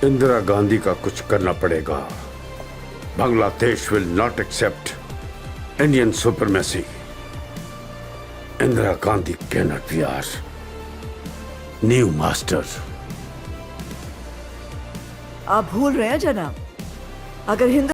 इंदिरा गांधी का कुछ करना पड़ेगा। Bangladesh will not accept Indian supremacy. Indira Gandhi cannot be our new master. आप भूल रहे हैं जनाब, अगर हिंदू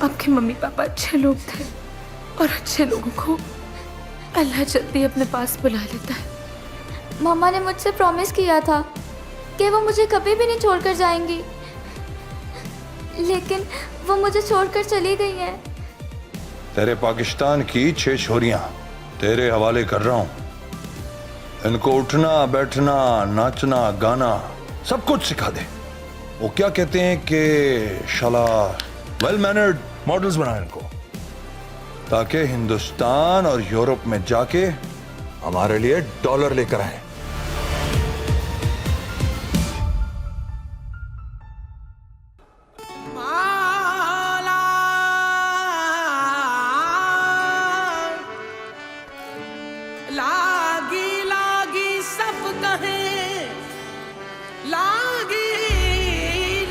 आपके मम्मी पापा अच्छे लोग थे और अच्छे लोगों को अल्लाह जल्दी अपने पास बुला लेता है। मम्मा ने मुझसे प्रॉमिस किया था कि वो मुझे कभी भी नहीं छोड़कर जाएंगी, लेकिन वो मुझे छोड़कर चली गई हैं। तेरे पाकिस्तान की 6 छोरियां तेरे हवाले कर रहा हूं। इनको उठना बैठना नाचना गाना सब कुछ सिखा दे। वो क्या कहते हैं कि शाला वेल मैनर्ड मॉडल्स बना इनको, ताकि हिंदुस्तान और यूरोप में जाके हमारे लिए डॉलर लेकर आए। लागी लागी सब कहे, लागी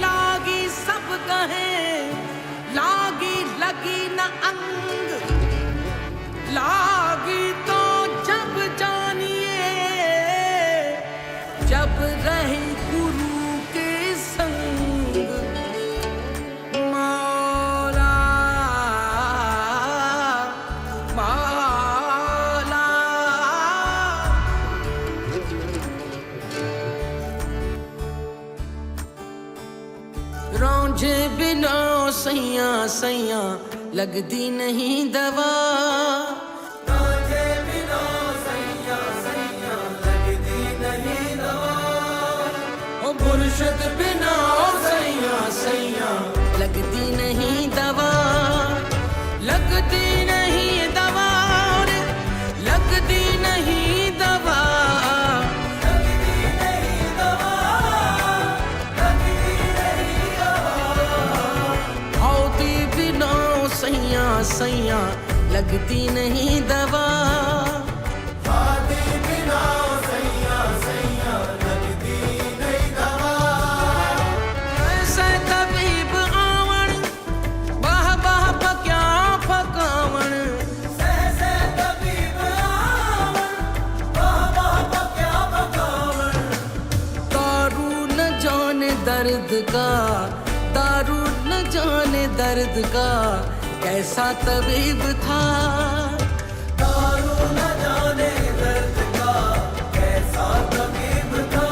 लागी सब कहे, लागी लगी न अंग, लागी तो जब जानिए जब रहे गुरु के संग। मौला मौला रौंझे बिना सैया सैया लगदी नहीं दवा। रौंझे बिना सैया सैया लगदी नहीं दवा। ओ मुर्शिद बिना सैया सैया लगदी नहीं दवा। लगदी नहीं दवा, लगदी नहीं दवा। सैया सैया लगती नहीं दवा। बिना सैया सैया लगती नहीं दवा। ऐसे तबीब आवन बाह बाह पक्या पकावन। ऐसे तबीब आवन बाह बाह पक्या पकावन। दारू न जाने दर्द का, दारू न जाने दर्द का कैसा तबीब था। दारू न जाने दर्द का कैसा तबीब था।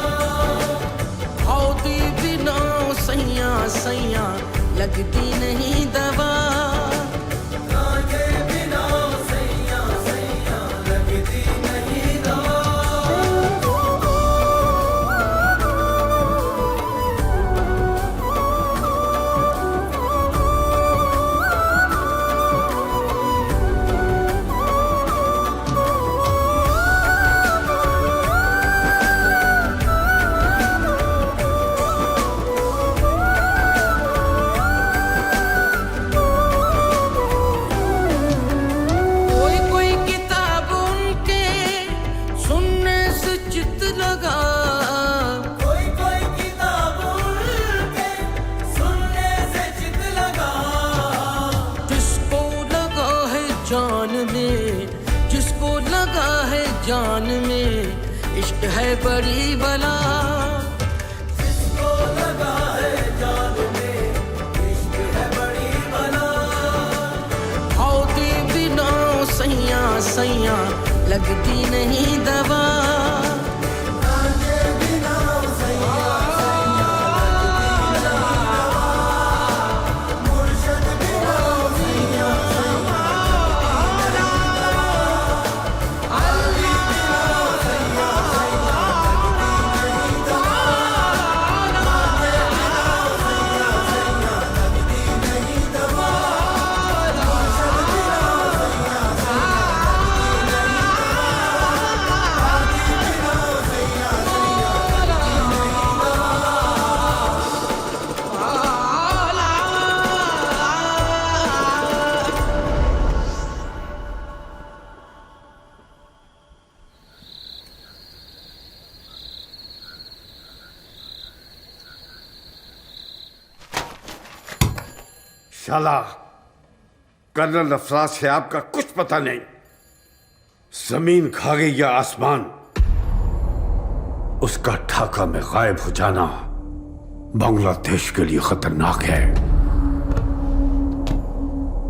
हौदी बिना सैया सैया लगती नहीं दवा। बिना सैया सैया लगती नहीं दवा। जान में इश्क है बड़ी बला। जिसको लगा है जान में इश्क है बड़ी बला। होती बिना सैया सैया लगती नहीं दवा। शाला, कर्नल अफराज से आपका कुछ पता नहीं। जमीन खा गई या आसमान, उसका ठाका में गायब हो जाना बांग्लादेश के लिए खतरनाक है।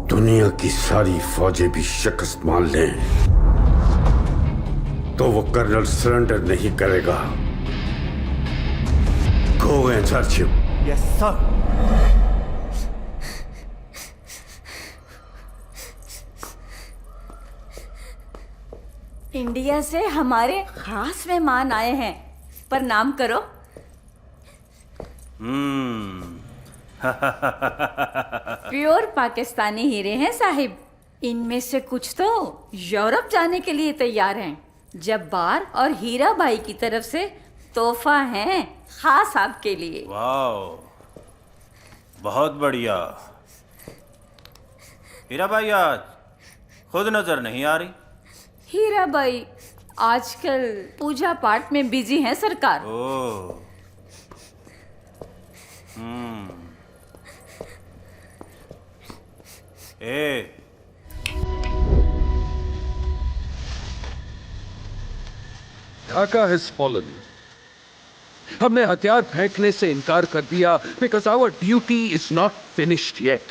दुनिया की सारी फौजें भी शिकस्त मान लें तो वो कर्नल सरेंडर नहीं करेगा। Go and search him. Yes sir. India से हमारे खास मेहमान आए हैं, प्रणाम करो। प्योर पाकिस्तानी हीरे हैं साहिब। इनमें से कुछ तो यूरोप जाने के लिए तैयार हैं। जब्बार और हीरा भाई की तरफ से तोहफा है खास आपके लिए। वाह, बहुत बढ़िया। हीरा भाई आज खुद नजर नहीं आ रही। हीरा भाई आजकल पूजा पाठ में बिजी हैं सरकार। ओह, ए, ढाका has fallen. हमने हथियार फेंकने से इनकार कर दिया because our duty is not finished yet.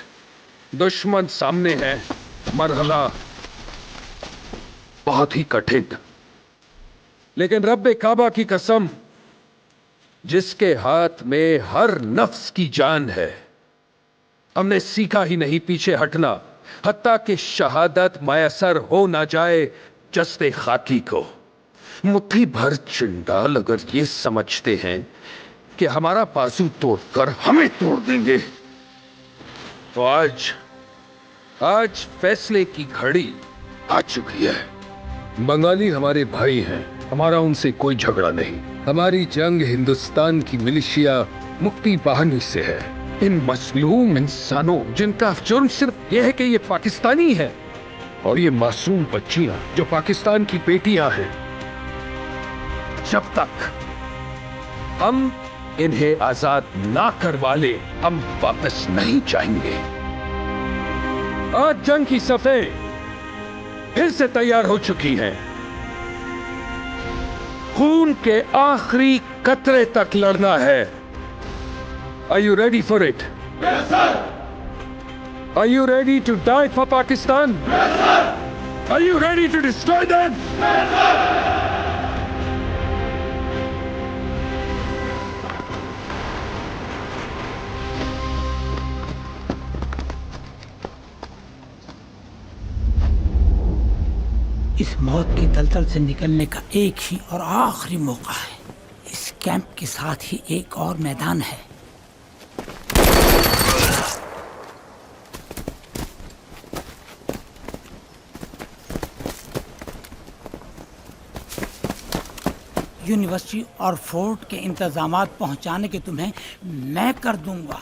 दुश्मन सामने है, मरहला बहुत ही कठिन, लेकिन रब्बे काबा की कसम, जिसके हाथ में हर नफ्स की जान है, हमने सीखा ही नहीं पीछे हटना, हत्ता कि शहादत मयसर हो ना जाए जस्ते खाकी को। मुट्ठी भर चिंडाल अगर ये समझते हैं कि हमारा बाजू तोड़कर हमें तोड़ देंगे, तो आज फैसले की घड़ी आ चुकी है। बंगाली हमारे भाई हैं, हमारा उनसे कोई झगड़ा नहीं। हमारी जंग हिंदुस्तान की मिलिशिया मुक्ति बाहिनी से है। इन मजलूम इंसानों जिनका जुर्म सिर्फ यह है कि ये पाकिस्तानी है, और ये मासूम बच्चियां जो पाकिस्तान की बेटियां हैं, जब तक हम इन्हें आजाद ना करवा ले, हम वापस नहीं जाएंगे। आज जंग की सफेद फिर से तैयार हो चुकी हैं। खून के आखिरी कतरे तक लड़ना है। Are you ready for it? Yes, sir. Are you ready to die for Pakistan? Yes, sir. Are you ready to destroy them? Yes, sir. इस मौत की दलदल से निकलने का एक ही और आखिरी मौका है। इस कैंप के साथ ही एक और मैदान है। यूनिवर्सिटी और फोर्ट के इंतजामात पहुंचाने के तुम्हें मैं कर दूंगा।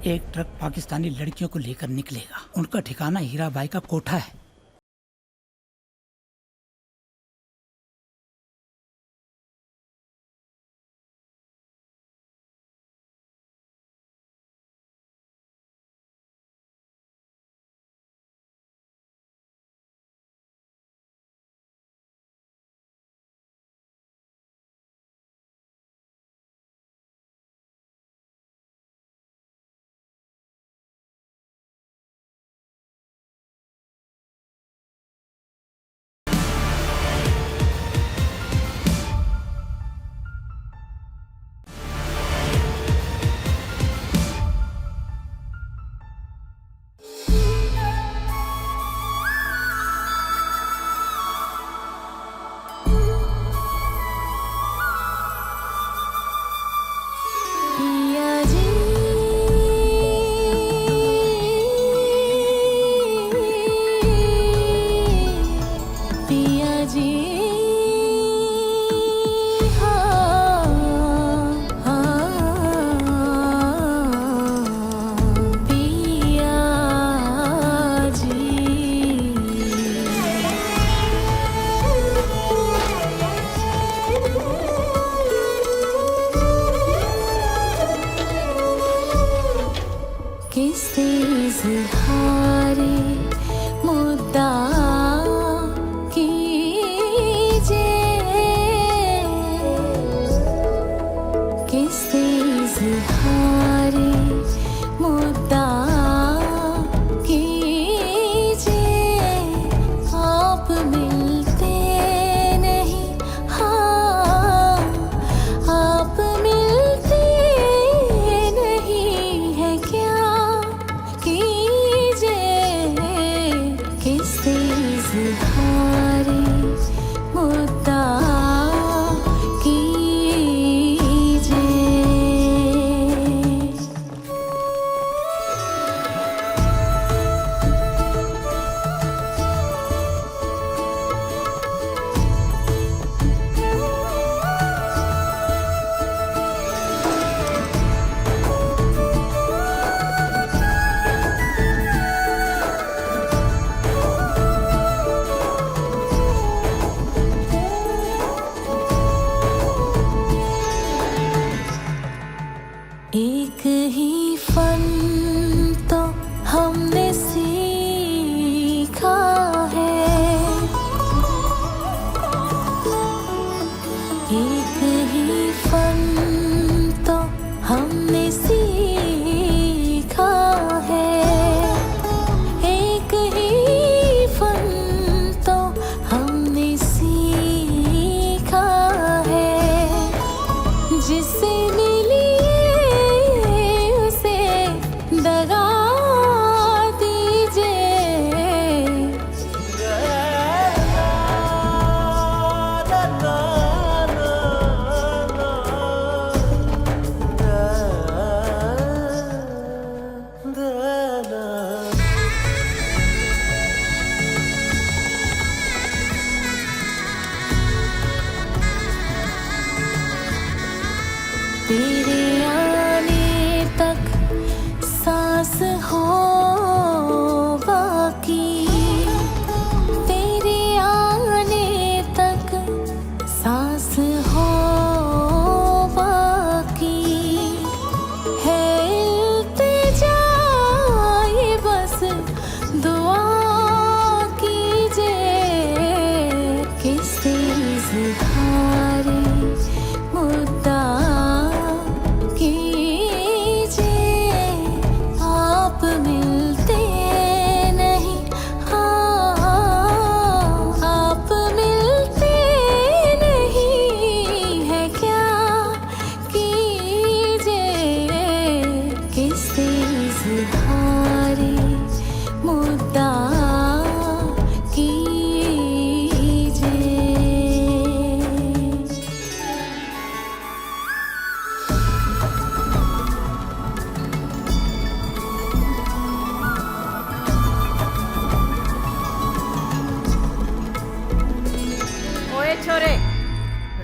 एक ट्रक पाकिस्तानी लड़कियों को लेकर निकलेगा। उनका ठिकाना हीराबाई का कोठा है।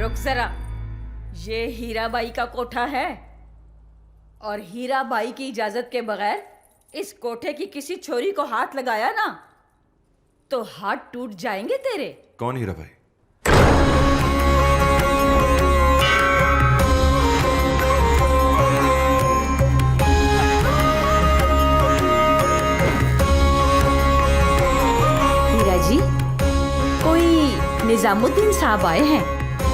रुक जरा, ये हीराबाई का कोठा है और हीरा बाई की इजाजत के बगैर इस कोठे की किसी छोरी को हाथ लगाया ना तो हाथ टूट जाएंगे तेरे। कौन हीरा भाई? हीरा जी, कोई निजामुद्दीन साहब आए हैं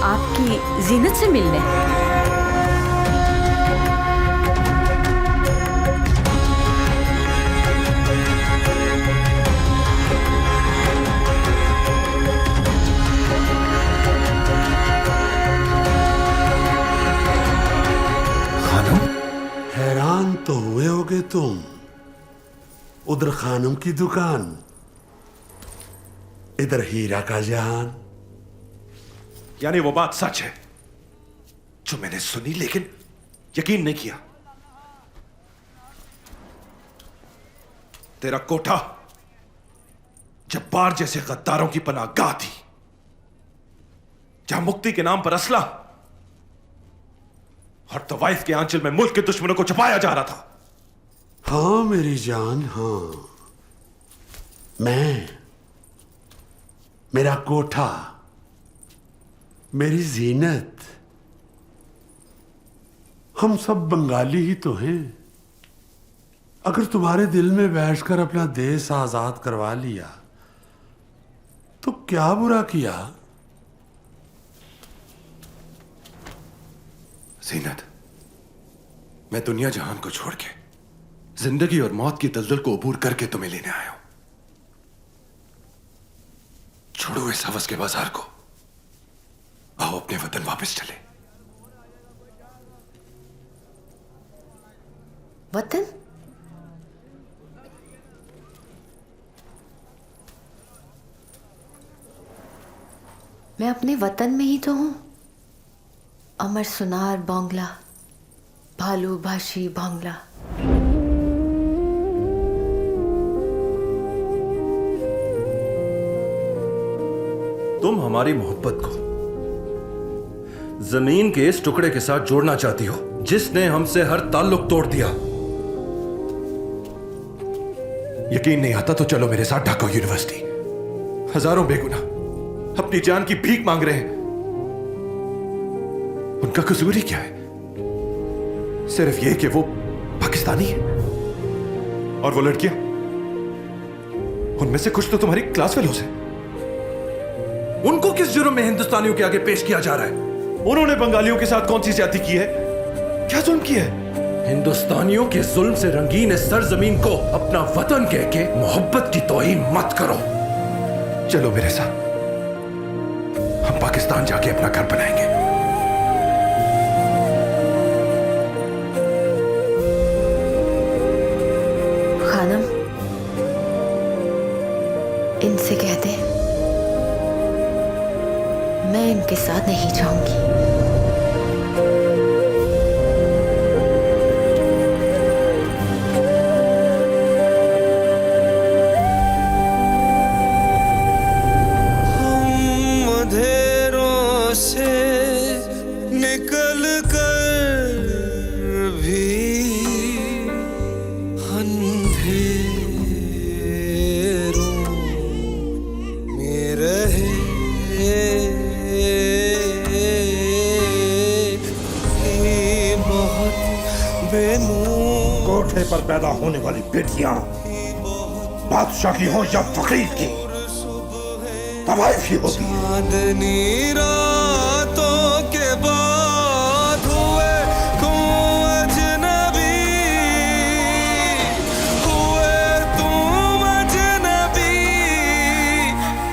आपकी जीनत से मिलने। हैरान तो हुए होगे तुम, उधर खानम की दुकान, इधर हीरा का जहान। यानी वो बात सच है जो मैंने सुनी लेकिन यकीन नहीं किया। तेरा कोठा जब्बार जैसे गद्दारों की पनाहगाह थी, जहां मुक्ति के नाम पर असला और तवाइफ के आंचल में मुल्क के दुश्मनों को छुपाया जा रहा था। हाँ मेरी जान, हाँ। मेरा कोठा, मेरी जीनत, हम सब बंगाली ही तो हैं। अगर तुम्हारे दिल में बैठकर अपना देश आजाद करवा लिया तो क्या बुरा किया। जीनत, मैं दुनिया जहान को छोड़ के जिंदगी और मौत की दलदल को अबूर करके तुम्हें लेने आया हूं। छोड़ो इस हवस के बाजार को, आओ अपने वतन वापस चले। वतन? मैं अपने वतन में ही तो हूं। अमर सुनार बांग्ला, भालू भाषी बांग्ला। तुम हमारी मोहब्बत को जमीन के इस टुकड़े के साथ जोड़ना चाहती हो जिसने हमसे हर ताल्लुक तोड़ दिया। यकीन नहीं आता तो चलो मेरे साथ ढाका यूनिवर्सिटी। हजारों बेगुनाह अपनी जान की भीख मांग रहे हैं। उनका कसूर ही क्या है? सिर्फ यह कि वो पाकिस्तानी है। और वो लड़कियां, उनमें से कुछ तो तुम्हारी क्लास फेलोज हैं। उनको किस जुर्म में हिंदुस्तानियों के आगे पेश किया जा रहा है? उन्होंने बंगालियों के साथ कौन सी ज्यादती की है? क्या जुल्म किया है? हिंदुस्तानियों के जुल्म से रंगीन इस सरजमीन को अपना वतन कह के मोहब्बत की तौहीन मत करो। चलो मेरे साथ, हम पाकिस्तान जाके अपना घर बनाएंगे। खानम, इनसे कह दे मैं इनके साथ नहीं जाऊंगी। हम अंधेरों से निकल कर भी अंधेरों में रहे। कोठे पर पैदा होने वाली बेटियां बादशाह की हो या फकीर की, तवाइफ ही होती है। चांदनी रातों के बाद हुए तुम अजनबी, हुए तुम अजनबी।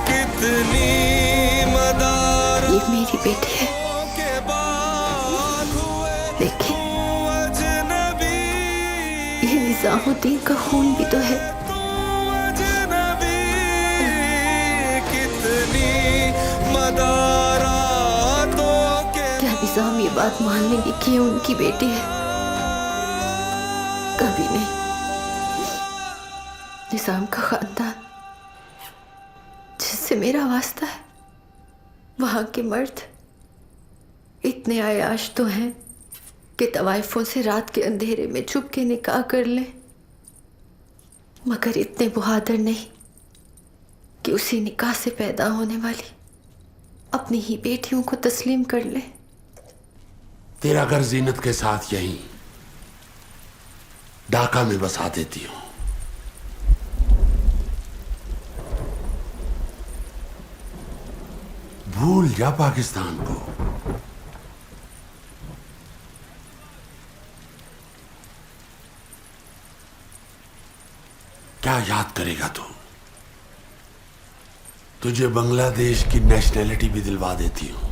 कितनी मदार ये मेरी बेटी है, के बाद हुए लेकिन तुम अजनबी। ये निजामुद्दीन का खून भी तो है। तुम अजनबी, कितनी मदारातों के क्या निजाम ये बात मान लेंगे कि ये उनकी बेटी है? कभी नहीं। निजाम का खानदान जिससे मेरा वास्ता है, वहां के मर्द इतने आयाश तो हैं कि तवाइफों से रात के अंधेरे में छुप के निकाह कर ले, मगर इतने बहादुर नहीं कि उसी निकाह से पैदा होने वाली अपनी ही बेटियों को तस्लीम कर ले। तेरा घर जीनत के साथ यहीं ढाका में बसा देती हूं। भूल जा पाकिस्तान को। क्या याद करेगा तू? तुझे बांग्लादेश की नेशनैलिटी भी दिलवा देती हूं।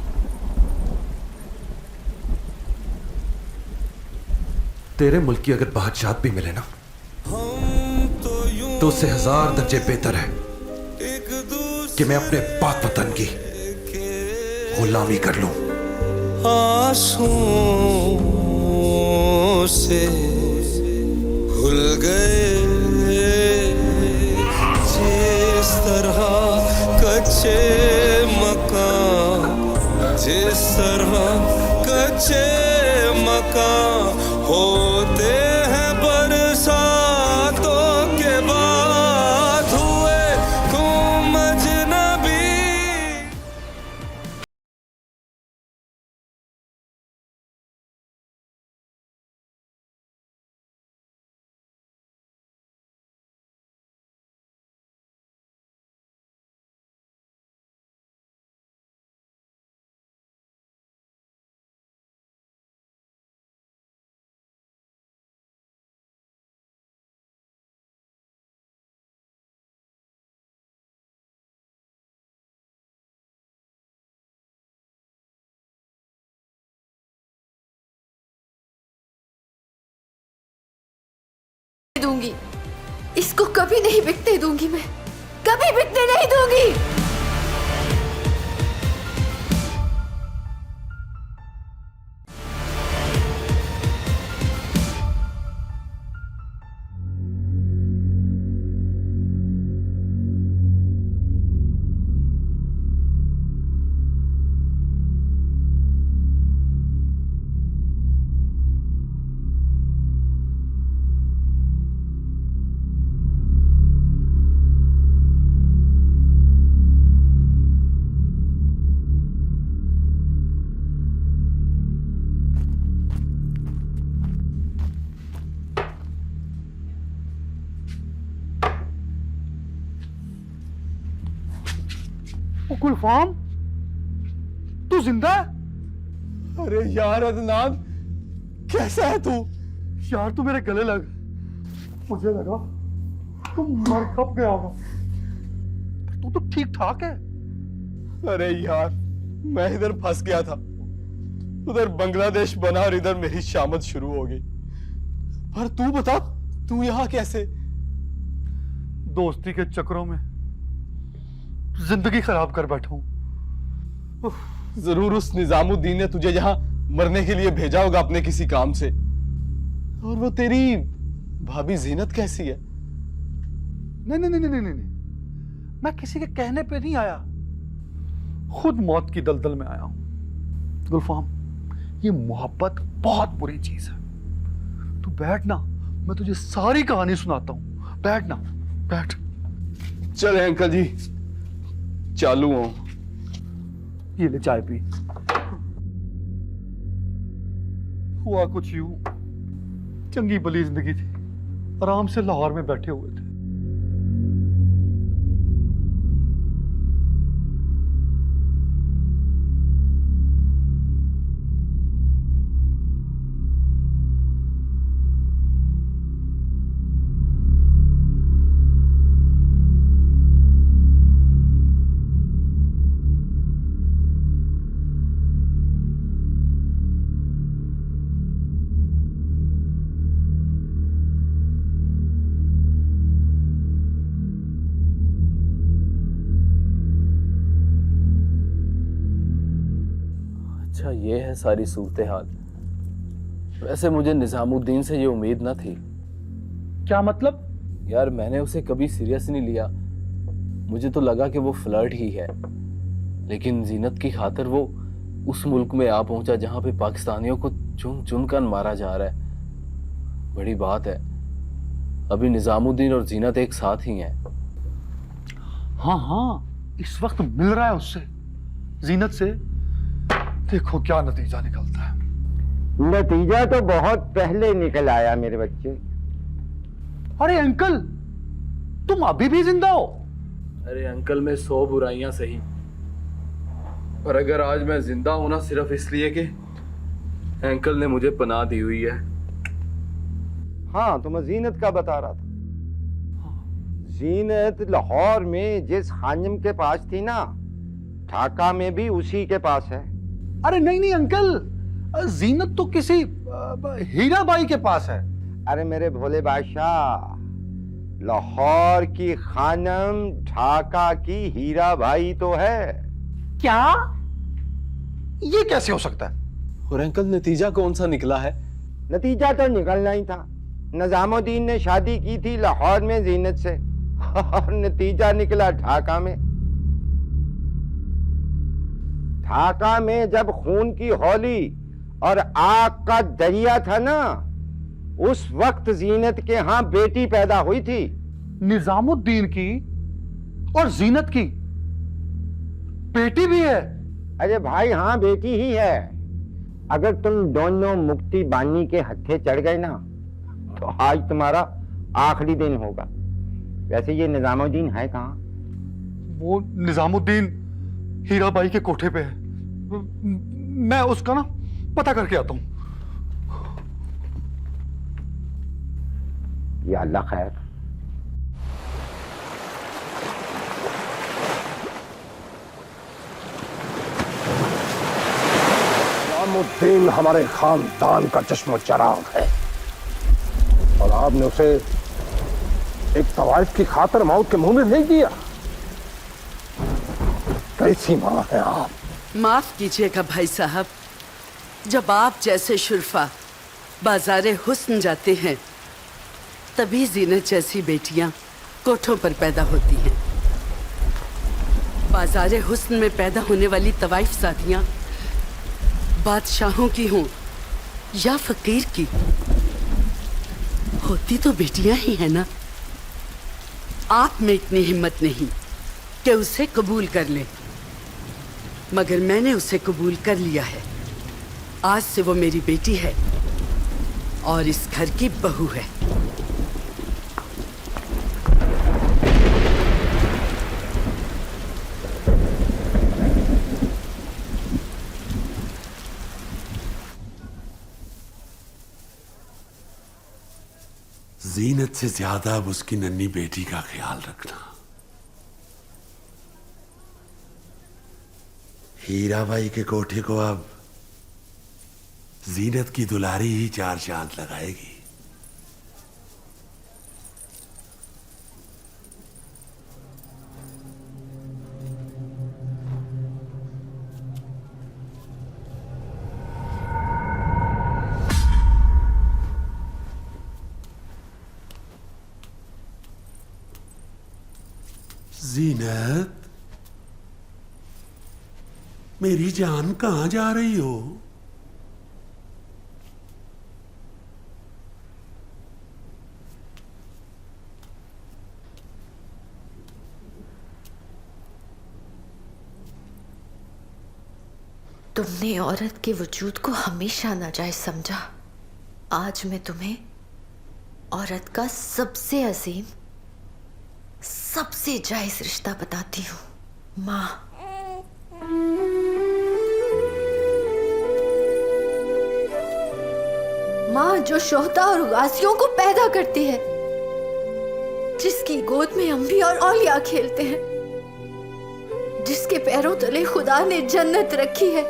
तेरे मुल्क की अगर बादशाहत भी मिले ना तो उससे 1000 दर्जे बेहतर है कि मैं अपने पाक वतन की गुलामी कर लूं। आंसुओं से घुल गए जिस तरह कच्चे मकान, जिस तरह कच्चे मकान होते हैं बरसातों के बाद हुए तुम अजनबी। दूंगी इसको, कभी नहीं बिकने दूंगी, मैं कभी बिकने नहीं दूंगी। गुलफाम, तू जिंदा है? अरे यार अदनान, कैसा है तू? यार तू मेरे गले लग, मुझे लगा तू मर कब गया होगा। तू तो ठीक ठाक है। अरे यार मैं इधर फंस गया था, उधर बांग्लादेश बना और इधर मेरी शामत शुरू हो गई। पर तू बता, तू यहाँ कैसे? दोस्ती के चक्करों में जिंदगी खराब कर बैठा हूं। जरूर उस निजामुद्दीन ने तुझे यहाँ मरने के लिए भेजा होगा अपने किसी काम से। और वो तेरी भाभी जीनत कैसी है? नहीं नहीं नहीं नहीं नहीं, मैं किसी के कहने पे नहीं आया, खुद मौत की दलदल में आया हूं। गुलफाम, ये मोहब्बत बहुत बुरी चीज है। तू बैठ ना, मैं तुझे सारी कहानी सुनाता हूं। बैठ ना, बैठ। चले अंकल जी, चालू हो। ये ले चाय पी। हुआ कुछ यूं, चंगी भली जिंदगी थी, आराम से लाहौर में बैठे हुए थे। अच्छा ये है सारी सूरत हाल। वैसे मुझे निजामुद्दीन से ये उम्मीद न थी। क्या मतलब? यार मैंने उसे कभी सीरियस नहीं लिया, मुझे तो लगा कि वो फ्लर्ट ही है। लेकिन जीनत की खातिर वो उस मुल्क में आ पहुंचा जहां पे पाकिस्तानियों को चुन चुन कर मारा जा रहा है। बड़ी बात है, अभी निजामुद्दीन और जीनत एक साथ ही हैं। हाँ हाँ, इस वक्त मिल रहा है उससे, जीनत से। देखो क्या नतीजा निकलता है। नतीजा तो बहुत पहले निकल आया मेरे बच्चे। अरे अंकल, तुम अभी भी जिंदा हो? अरे अंकल, मैं 100 बुराइयां सही, पर अगर आज मैं जिंदा हूं ना, सिर्फ इसलिए कि अंकल ने मुझे पनाह दी हुई है। हाँ, तो मैं जीनत का बता रहा था। जीनत लाहौर में जिस खानम के पास थी ना, ढाका में भी उसी के पास है। अरे नहीं नहीं अंकल, जीनत तो किसी हीराबाई के पास है। अरे मेरे भोले बादशाह, लाहौर की खानम ढाका की हीराबाई तो है। क्या? ये कैसे हो सकता है? और अंकल, नतीजा कौन सा निकला है? नतीजा तो निकलना ही था। निजामुद्दीन ने शादी की थी लाहौर में जीनत से, और नतीजा निकला ढाका में। ढाका में जब खून की होली और आग का दरिया था ना, उस वक्त जीनत के यहां बेटी पैदा हुई थी। निजामुद्दीन की और जीनत की बेटी भी है? अरे भाई हाँ, बेटी ही है। अगर तुम दोनों मुक्ति बानी के हत्थे चढ़ गए ना, तो आज तुम्हारा आखिरी दिन होगा। वैसे ये निजामुद्दीन है कहाँ? वो निजामुद्दीन हीराबाई के कोठे पे है। मैं उसका ना पता करके आता हूं। या अल्लाह खैर। निजामुद्दीन हमारे खानदान का चश्मो चराग है, और आपने उसे एक तवाइफ की खातर मौत के मुंह में भेज दिया। कैसी मां है आप? माफ कीजिएगा भाई साहब, जब आप जैसे शुरफा बाजारे हुस्न जाते हैं, तभी जीनत जैसी बेटियां कोठों पर पैदा होती हैं। बाजारे हुस्न में पैदा होने वाली तवाइफ शादियां बादशाहों की हों या फकीर की, होती तो बेटियां ही है ना। आप में इतनी हिम्मत नहीं कि उसे कबूल कर ले, मगर मैंने उसे कबूल कर लिया है। आज से वो मेरी बेटी है और इस घर की बहू है। जीनत से ज्यादा अब उसकी नन्ही बेटी का ख्याल रखना। हीराबाई के कोठे को अब जीनत की दुलारी ही 4 चांद लगाएगी। जीनत, मेरी जान कहां जा रही हो? तुमने औरत के वजूद को हमेशा नाजायज समझा। आज मैं तुम्हें औरत का सबसे अजीम, सबसे जायज रिश्ता बताती हूँ। माँ, माँ जो शोहदा और गाजियों को पैदा करती है, जिसकी गोद में अंबिया और औलिया खेलते हैं, जिसके पैरों तले खुदा ने जन्नत रखी है।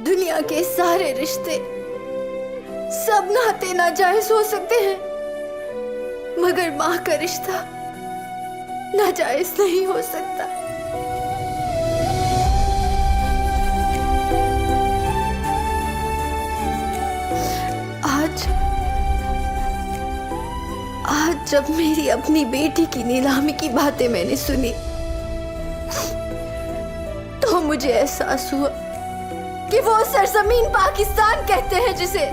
दुनिया के सारे रिश्ते सब नाते नाजायज हो सकते हैं, मगर माँ का रिश्ता नाजायज नहीं हो सकता। आज जब मेरी अपनी बेटी की नीलामी की बातें मैंने सुनी, तो मुझे एहसास हुआ कि वो सरजमीन पाकिस्तान कहते हैं जिसे,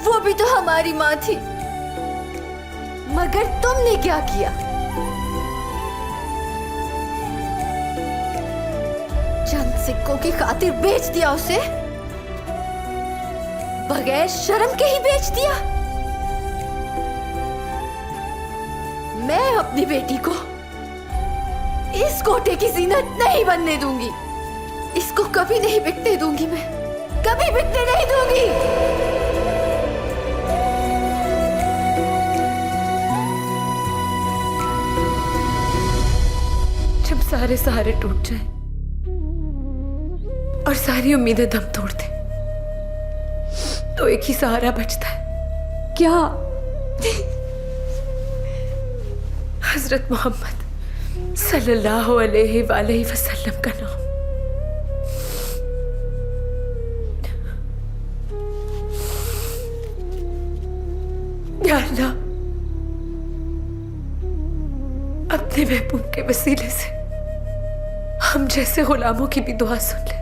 वो भी तो हमारी माँ थी। मगर तुमने क्या किया? चंद सिक्कों की खातिर बेच दिया उसे, बगैर शर्म के ही बेच दिया। मैं अपनी बेटी को इस कोटे की जीनत नहीं बनने दूंगी। इसको कभी नहीं बिकने दूंगी, मैं कभी बिकने नहीं दूंगी। जब सारे सहारे टूट जाए और सारी उम्मीदें दम तोड़ दे, तो एक ही सहारा बचता है। क्या? हजरत मोहम्मद सल्लल्लाहु अलैहि वसल्लम का नाम। या अल्लाह, अपने महबूब के वसीले से हम जैसे गुलामों की भी दुआ सुन ले।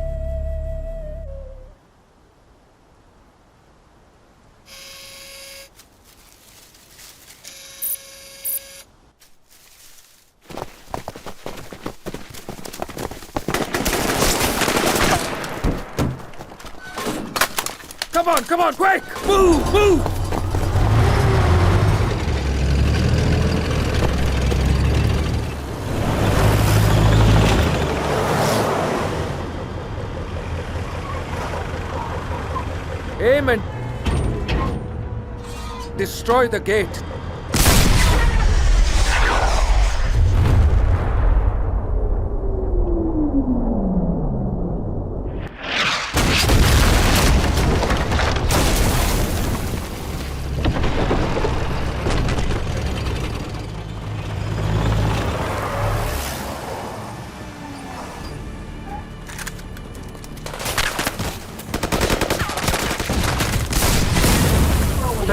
Come on, quick! Move! Aim and destroy the gate.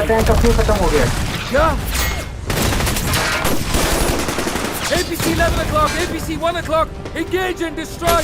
Tank अपनी खत्म हो गया। क्या? APC 11 o'clock, APC 1 o'clock, engage and destroy.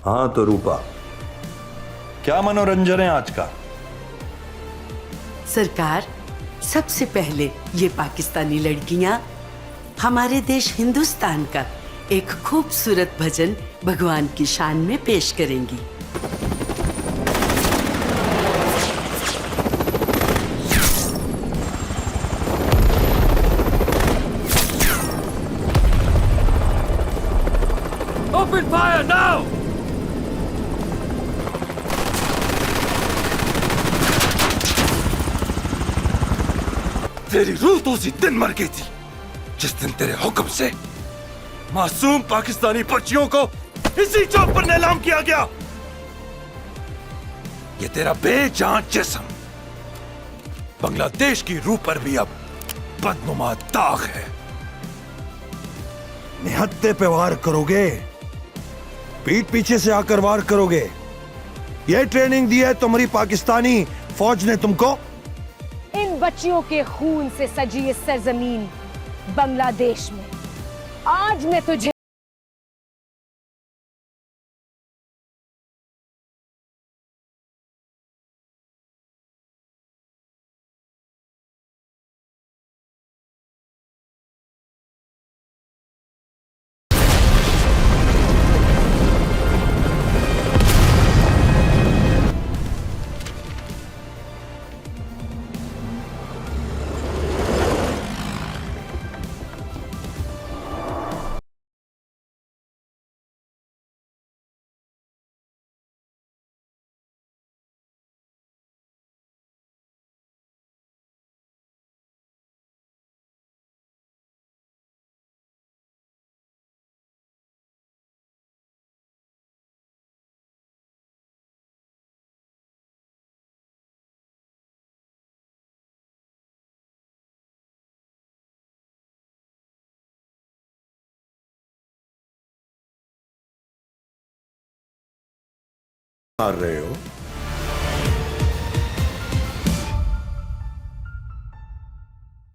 हाँ तो रूपा, क्या मनोरंजन है आज का? सरकार, सबसे पहले ये पाकिस्तानी लड़कियां हमारे देश हिंदुस्तान का एक खूबसूरत भजन भगवान की शान में पेश करेंगी। Open fire now! तेरी रूह तो उसी दिन मर गई थी जिस दिन तेरे हुक्म से मासूम पाकिस्तानी बच्चियों को इसी चौक पर नीलाम किया गया। ये तेरा बेजान जिस्म बांग्लादेश की रूह पर भी अब बदनुमा दाग है। निहत्थे पे वार करोगे, पीठ पीछे से आकर वार करोगे। ये ट्रेनिंग दी है तुम्हारी पाकिस्तानी फौज ने तुमको? इन बच्चियों के खून से सजी इस सरजमीन बांग्लादेश में आज मैं तुझे मार रहे हो?